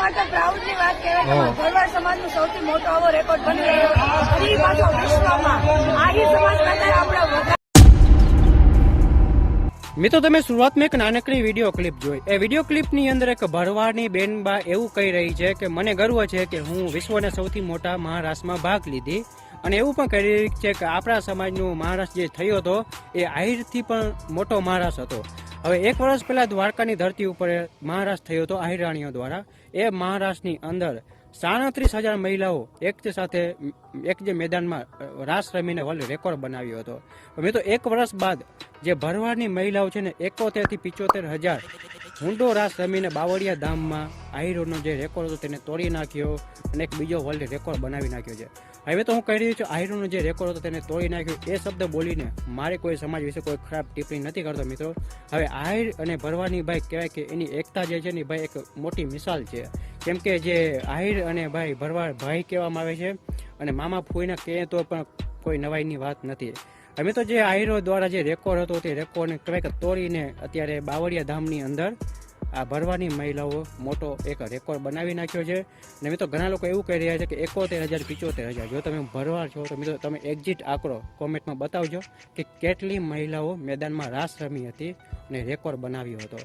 માટે પ્રાઉડની વાત કહેવાય કે ભરવાડ સમાજનો સૌથી મોટો આવો રેકોર્ડ બની રહ્યો છે. અને એ પાછો વિશ્વમાં આહી સમાજ કરતા આપણે વધારે. મિત્રો, તમે શરૂઆતમાં એક નાનકડી વિડીયો ક્લિપ જોઈ. એ વિડીયો ક્લિપની અંદર એક ભરવાડની બેનબા એવું કહી રહી છે કે મને ગર્વ છે કે હું વિશ્વના સૌથી મોટા મહારાષ્ટ્રમાં ભાગ લીધી, અને એવું પણ કહી રહી છે કે આપણા સમાજનું મહારાષ્ટ્ર જે થયો હતો એ આહિરથી પણ મોટો મહારાષ્ટ્ર હતો. હવે 1 વર્ષ પહેલા દ્વારકાની ધરતી ઉપર મહારાષ્ટ્ર થયો હતો આહિર રાણીઓ દ્વારા. એ મહારાષ્ટ્રની અંદર 37,000 મહિલાઓ એક જે મેદાનમાં રાસ રમીને વર્લ્ડ રેકોર્ડ બનાવ્યો હતો. મેં તો 1 વર્ષ બાદ જે ભરવાડની મહિલાઓ છે ને 71 થી 75,000 ઊંડો રાસ રમીને બાવળિયા ધામમાં આહિરોનો જે રેકોર્ડ હતો તેને તોડી નાખ્યો અને એક બીજો વર્લ્ડ રેકોર્ડ બનાવી નાખ્યો છે. હવે તો હું કહી રહ્યો છું આહિરોનો જે રેકોર્ડ હતો તેને તોડી નાખ્યો. એ શબ્દ બોલીને મારે કોઈ સમાજ વિશે કોઈ ખરાબ ટિપ્પણી નથી કરતો મિત્રો. હવે આહિર અને ભરવાડની ભાઈ કહેવાય કે એની એકતા જે છે ને ભાઈ એક મોટી મિસાલ છે. કેમ કે જે આહિર અને ભાઈ ભરવાડ ભાઈ કહેવામાં આવે છે, અને મામા ફૂઈને કહે તો પણ કોઈ નવાઈની વાત નથી. હવે તો જે આહિરો દ્વારા જે રેકોર્ડ હતો તે રેકોર્ડને કહેવાય કે તોડીને અત્યારે બાવળિયા ધામની અંદર આ ભરવાની મહિલાઓ મોટો એક રેકોર્ડ બનાવી નાખ્યો છે. અને મિત્રો ઘણા લોકો એવું કહી રહ્યા છે કે 71,000 75,000. જો તમે ભરવાડ છો તો મિત્રો તમે એક્ઝિટ આંકડો કોમેન્ટમાં બતાવજો કે કેટલી મહિલાઓ મેદાનમાં રાસ રમી હતી અને રેકોર્ડ બનાવ્યો હતો.